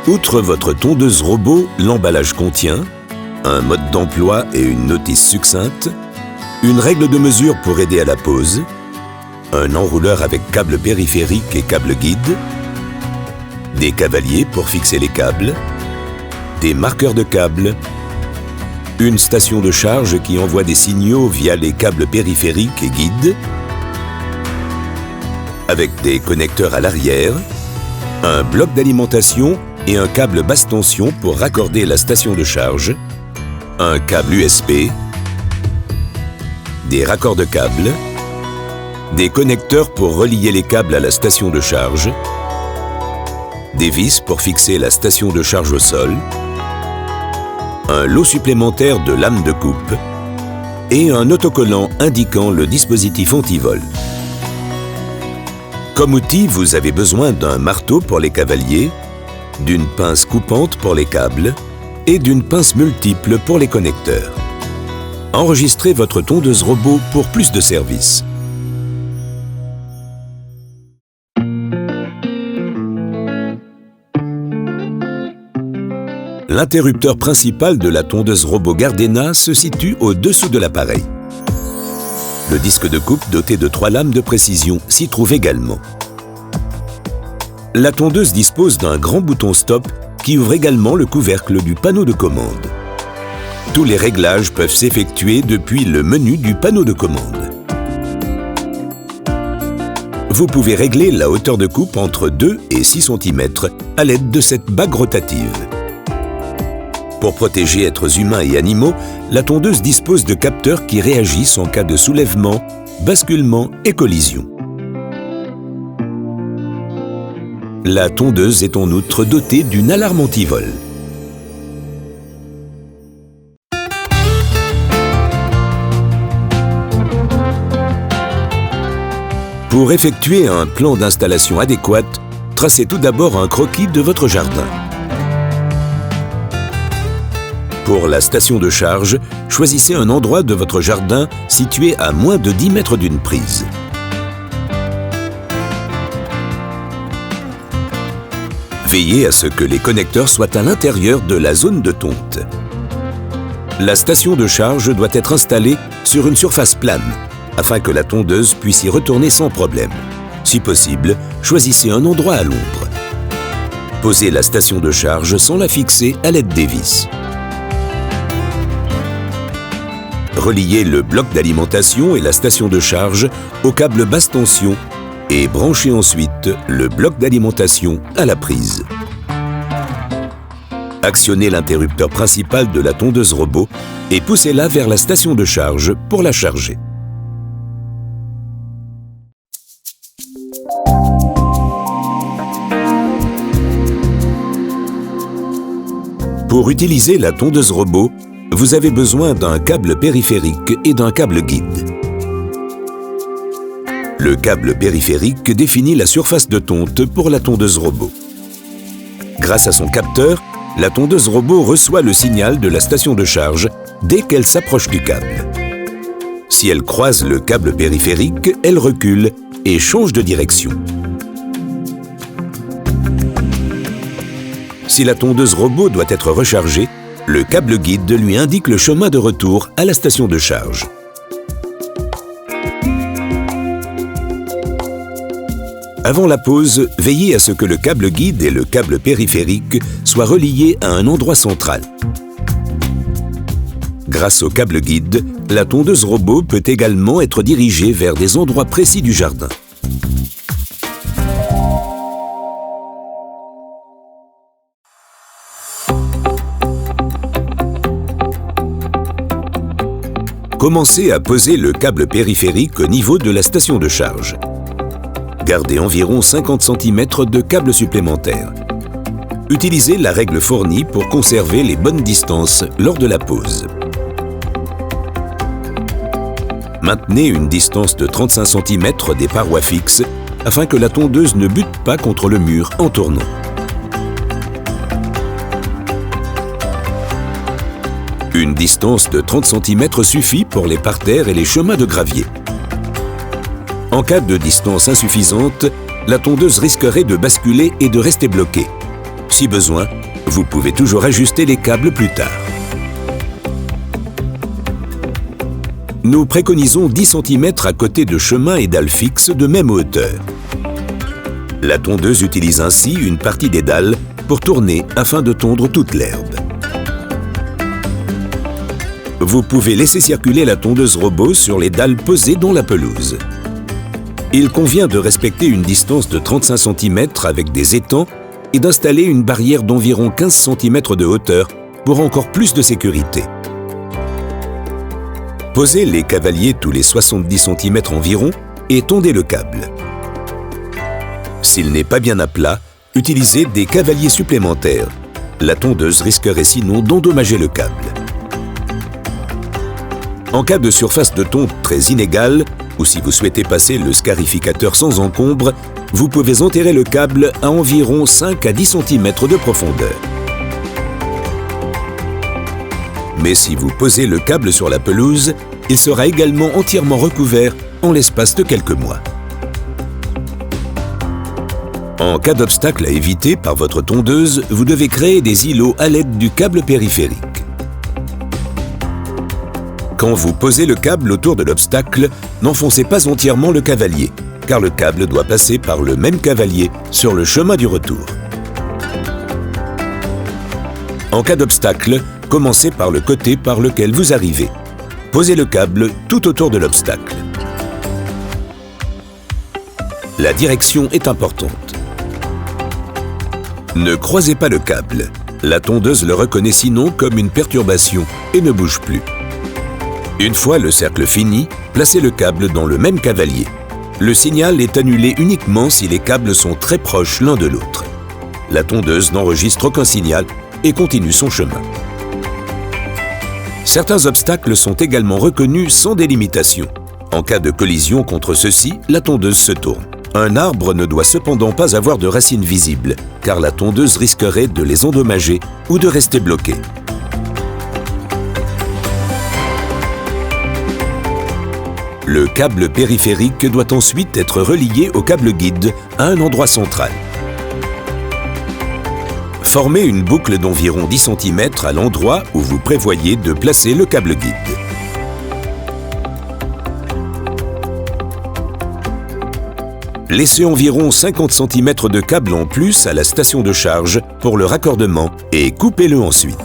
Outre votre tondeuse robot, l'emballage contient un mode d'emploi et une notice succincte, une règle de mesure pour aider à la pose, un enrouleur avec câble périphérique et câble guide, des cavaliers pour fixer les câbles, des marqueurs de câbles, une station de charge qui envoie des signaux via les câbles périphériques et guides, avec des connecteurs à l'arrière, un bloc d'alimentation et un câble basse tension pour raccorder la station de charge, un câble USB, des raccords de câbles, des connecteurs pour relier les câbles à la station de charge, des vis pour fixer la station de charge au sol, un lot supplémentaire de lames de coupe et un autocollant indiquant le dispositif anti-vol. Comme outil, vous avez besoin d'un marteau pour les cavaliers, d'une pince coupante pour les câbles et d'une pince multiple pour les connecteurs. Enregistrez votre tondeuse robot pour plus de services. L'interrupteur principal de la tondeuse robot Gardena se situe au-dessous de l'appareil. Le disque de coupe doté de 3 lames de précision s'y trouve également. La tondeuse dispose d'un grand bouton stop qui ouvre également le couvercle du panneau de commande. Tous les réglages peuvent s'effectuer depuis le menu du panneau de commande. Vous pouvez régler la hauteur de coupe entre 2 et 6 cm à l'aide de cette bague rotative. Pour protéger êtres humains et animaux, la tondeuse dispose de capteurs qui réagissent en cas de soulèvement, basculement et collision. La tondeuse est en outre dotée d'une alarme anti-vol. Pour effectuer un plan d'installation adéquat, tracez tout d'abord un croquis de votre jardin. Pour la station de charge, choisissez un endroit de votre jardin situé à moins de 10 mètres d'une prise. Veillez à ce que les connecteurs soient à l'intérieur de la zone de tonte. La station de charge doit être installée sur une surface plane, afin que la tondeuse puisse y retourner sans problème. Si possible, choisissez un endroit à l'ombre. Posez la station de charge sans la fixer à l'aide des vis. Reliez le bloc d'alimentation et la station de charge au câble basse tension et branchez ensuite le bloc d'alimentation à la prise. Actionnez l'interrupteur principal de la tondeuse robot et poussez-la vers la station de charge pour la charger. Pour utiliser la tondeuse robot, vous avez besoin d'un câble périphérique et d'un câble guide. Le câble périphérique définit la surface de tonte pour la tondeuse robot. Grâce à son capteur, la tondeuse robot reçoit le signal de la station de charge dès qu'elle s'approche du câble. Si elle croise le câble périphérique, elle recule et change de direction. Si la tondeuse robot doit être rechargée, le câble guide lui indique le chemin de retour à la station de charge. Avant la pause, veillez à ce que le câble guide et le câble périphérique soient reliés à un endroit central. Grâce au câble guide, la tondeuse robot peut également être dirigée vers des endroits précis du jardin. Commencez à poser le câble périphérique au niveau de la station de charge. Gardez environ 50 cm de câble supplémentaire. Utilisez la règle fournie pour conserver les bonnes distances lors de la pose. Maintenez une distance de 35 cm des parois fixes afin que la tondeuse ne bute pas contre le mur en tournant. Une distance de 30 cm suffit pour les parterres et les chemins de gravier. En cas de distance insuffisante, la tondeuse risquerait de basculer et de rester bloquée. Si besoin, vous pouvez toujours ajuster les câbles plus tard. Nous préconisons 10 cm à côté de chemins et dalles fixes de même hauteur. La tondeuse utilise ainsi une partie des dalles pour tourner afin de tondre toute l'herbe. Vous pouvez laisser circuler la tondeuse robot sur les dalles posées dans la pelouse. Il convient de respecter une distance de 35 cm avec des étangs et d'installer une barrière d'environ 15 cm de hauteur pour encore plus de sécurité. Posez les cavaliers tous les 70 cm environ et tondez le câble. S'il n'est pas bien à plat, utilisez des cavaliers supplémentaires. La tondeuse risquerait sinon d'endommager le câble. En cas de surface de tonte très inégale, ou si vous souhaitez passer le scarificateur sans encombre, vous pouvez enterrer le câble à environ 5 à 10 cm de profondeur. Mais si vous posez le câble sur la pelouse, il sera également entièrement recouvert en l'espace de quelques mois. En cas d'obstacle à éviter par votre tondeuse, vous devez créer des îlots à l'aide du câble périphérique. Quand vous posez le câble autour de l'obstacle, n'enfoncez pas entièrement le cavalier, car le câble doit passer par le même cavalier sur le chemin du retour. En cas d'obstacle, commencez par le côté par lequel vous arrivez. Posez le câble tout autour de l'obstacle. La direction est importante. Ne croisez pas le câble. La tondeuse le reconnaît sinon comme une perturbation et ne bouge plus. Une fois le cercle fini, placez le câble dans le même cavalier. Le signal est annulé uniquement si les câbles sont très proches l'un de l'autre. La tondeuse n'enregistre aucun signal et continue son chemin. Certains obstacles sont également reconnus sans délimitation. En cas de collision contre ceux-ci, la tondeuse se tourne. Un arbre ne doit cependant pas avoir de racines visibles, car la tondeuse risquerait de les endommager ou de rester bloquée. Le câble périphérique doit ensuite être relié au câble guide à un endroit central. Formez une boucle d'environ 10 cm à l'endroit où vous prévoyez de placer le câble guide. Laissez environ 50 cm de câble en plus à la station de charge pour le raccordement et coupez-le ensuite.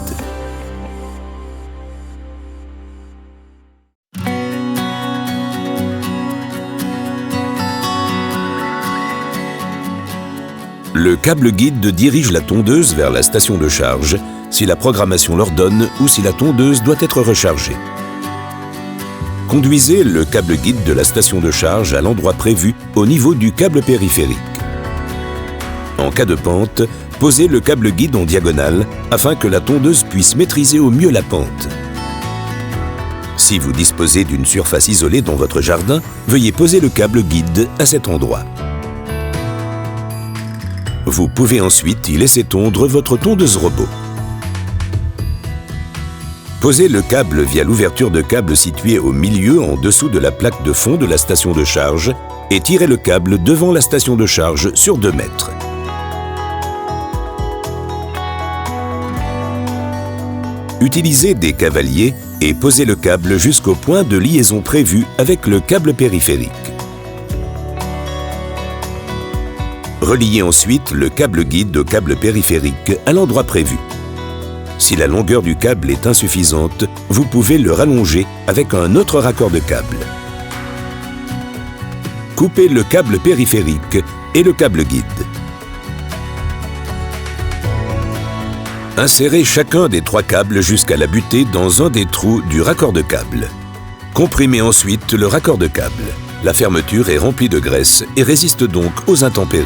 Le câble guide dirige la tondeuse vers la station de charge si la programmation l'ordonne ou si la tondeuse doit être rechargée. Conduisez le câble guide de la station de charge à l'endroit prévu au niveau du câble périphérique. En cas de pente, posez le câble guide en diagonale afin que la tondeuse puisse maîtriser au mieux la pente. Si vous disposez d'une surface isolée dans votre jardin, veuillez poser le câble guide à cet endroit. Vous pouvez ensuite y laisser tondre votre tondeuse robot. Posez le câble via l'ouverture de câble située au milieu en dessous de la plaque de fond de la station de charge et tirez le câble devant la station de charge sur 2 mètres. Utilisez des cavaliers et posez le câble jusqu'au point de liaison prévu avec le câble périphérique. Reliez ensuite le câble guide au câble périphérique à l'endroit prévu. Si la longueur du câble est insuffisante, vous pouvez le rallonger avec un autre raccord de câble. Coupez le câble périphérique et le câble guide. Insérez chacun des 3 câbles jusqu'à la butée dans un des trous du raccord de câble. Comprimez ensuite le raccord de câble. La fermeture est remplie de graisse et résiste donc aux intempéries.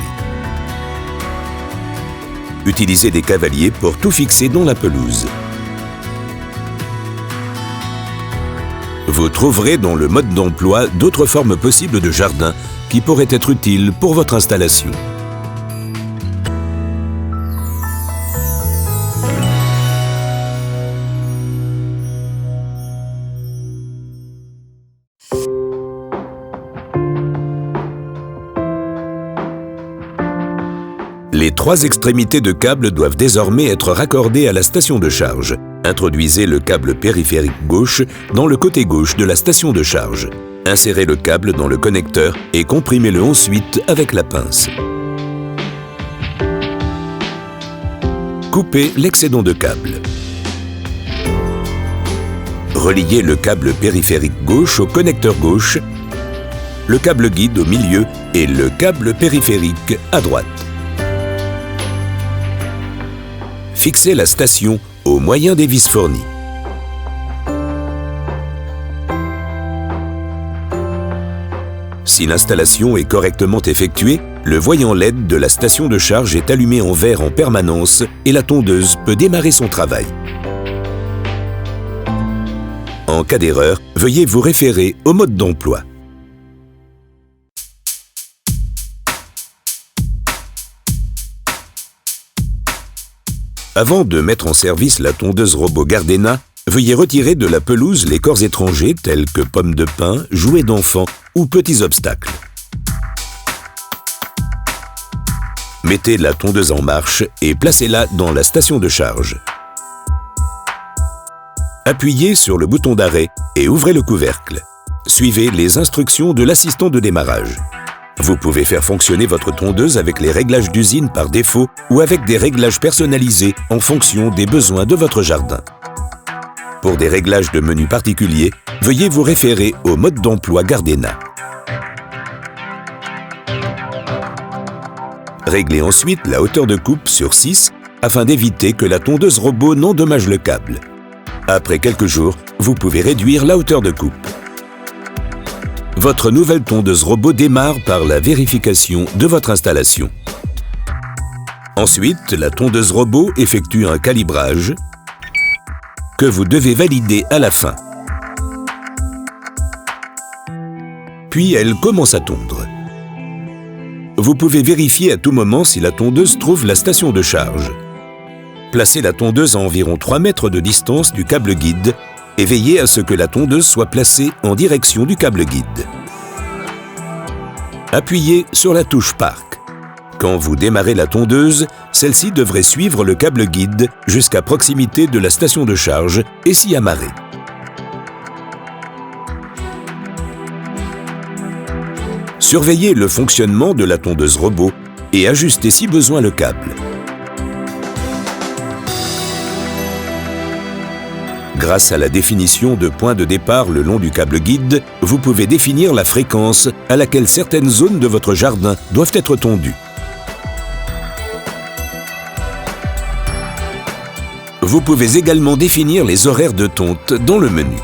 Utilisez des cavaliers pour tout fixer dans la pelouse. Vous trouverez dans le mode d'emploi d'autres formes possibles de jardin qui pourraient être utiles pour votre installation. Les 3 extrémités de câble doivent désormais être raccordées à la station de charge. Introduisez le câble périphérique gauche dans le côté gauche de la station de charge. Insérez le câble dans le connecteur et comprimez-le ensuite avec la pince. Coupez l'excédent de câble. Reliez le câble périphérique gauche au connecteur gauche, le câble guide au milieu et le câble périphérique à droite. Fixez la station au moyen des vis fournies. Si l'installation est correctement effectuée, le voyant LED de la station de charge est allumé en vert en permanence et la tondeuse peut démarrer son travail. En cas d'erreur, veuillez vous référer au mode d'emploi. Avant de mettre en service la tondeuse robot Gardena, veuillez retirer de la pelouse les corps étrangers tels que pommes de pin, jouets d'enfants ou petits obstacles. Mettez la tondeuse en marche et placez-la dans la station de charge. Appuyez sur le bouton d'arrêt et ouvrez le couvercle. Suivez les instructions de l'assistant de démarrage. Vous pouvez faire fonctionner votre tondeuse avec les réglages d'usine par défaut ou avec des réglages personnalisés en fonction des besoins de votre jardin. Pour des réglages de menu particuliers, veuillez vous référer au mode d'emploi Gardena. Réglez ensuite la hauteur de coupe sur 6 afin d'éviter que la tondeuse robot n'endommage le câble. Après quelques jours, vous pouvez réduire la hauteur de coupe. Votre nouvelle tondeuse robot démarre par la vérification de votre installation. Ensuite, la tondeuse robot effectue un calibrage que vous devez valider à la fin. Puis elle commence à tondre. Vous pouvez vérifier à tout moment si la tondeuse trouve la station de charge. Placez la tondeuse à environ 3 mètres de distance du câble guide et veillez à ce que la tondeuse soit placée en direction du câble guide. Appuyez sur la touche Park. Quand vous démarrez la tondeuse, celle-ci devrait suivre le câble guide jusqu'à proximité de la station de charge et s'y amarrer. Surveillez le fonctionnement de la tondeuse robot et ajustez si besoin le câble. Grâce à la définition de points de départ le long du câble guide, vous pouvez définir la fréquence à laquelle certaines zones de votre jardin doivent être tondues. Vous pouvez également définir les horaires de tonte dans le menu.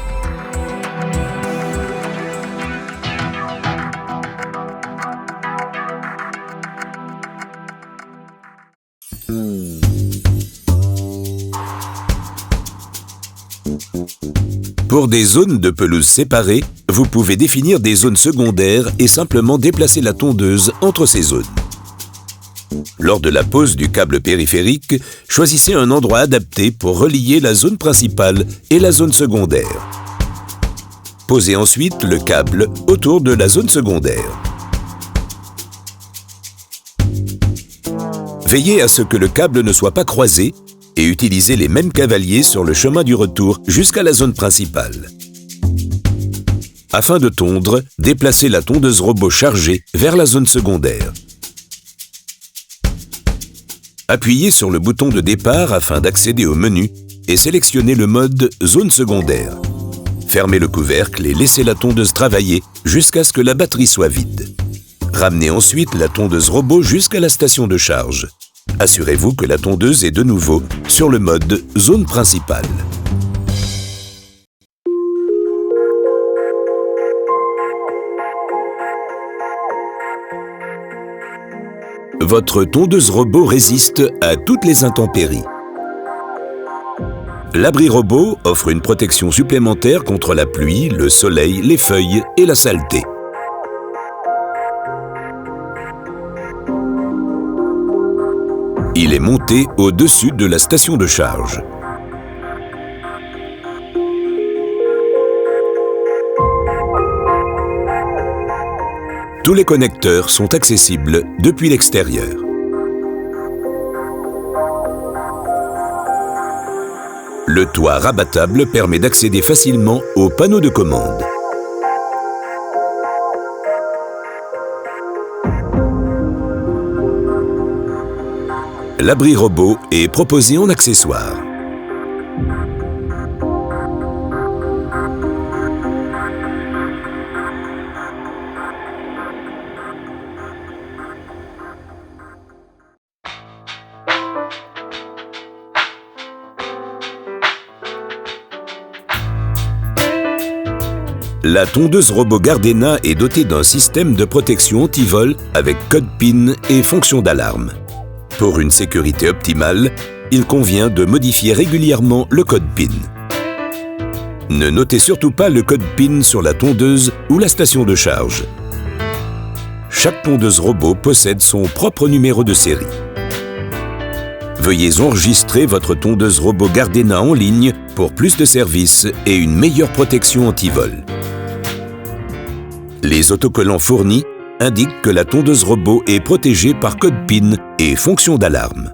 Pour des zones de pelouse séparées, vous pouvez définir des zones secondaires et simplement déplacer la tondeuse entre ces zones. Lors de la pose du câble périphérique, choisissez un endroit adapté pour relier la zone principale et la zone secondaire. Posez ensuite le câble autour de la zone secondaire. Veillez à ce que le câble ne soit pas croisé et utilisez les mêmes cavaliers sur le chemin du retour jusqu'à la zone principale. Afin de tondre, déplacez la tondeuse robot chargée vers la zone secondaire. Appuyez sur le bouton de départ afin d'accéder au menu et sélectionnez le mode Zone secondaire. Fermez le couvercle et laissez la tondeuse travailler jusqu'à ce que la batterie soit vide. Ramenez ensuite la tondeuse robot jusqu'à la station de charge. Assurez-vous que la tondeuse est de nouveau sur le mode Zone principale. Votre tondeuse robot résiste à toutes les intempéries. L'abri robot offre une protection supplémentaire contre la pluie, le soleil, les feuilles et la saleté. Il est monté au-dessus de la station de charge. Tous les connecteurs sont accessibles depuis l'extérieur. Le toit rabattable permet d'accéder facilement au panneau de commande. L'abri robot est proposé en accessoire. La tondeuse robot Gardena est dotée d'un système de protection anti-vol avec code PIN et fonction d'alarme. Pour une sécurité optimale, il convient de modifier régulièrement le code PIN. Ne notez surtout pas le code PIN sur la tondeuse ou la station de charge. Chaque tondeuse robot possède son propre numéro de série. Veuillez enregistrer votre tondeuse robot Gardena en ligne pour plus de services et une meilleure protection anti-vol. Les autocollants fournis indiquent que la tondeuse robot est protégée par code PIN et fonction d'alarme.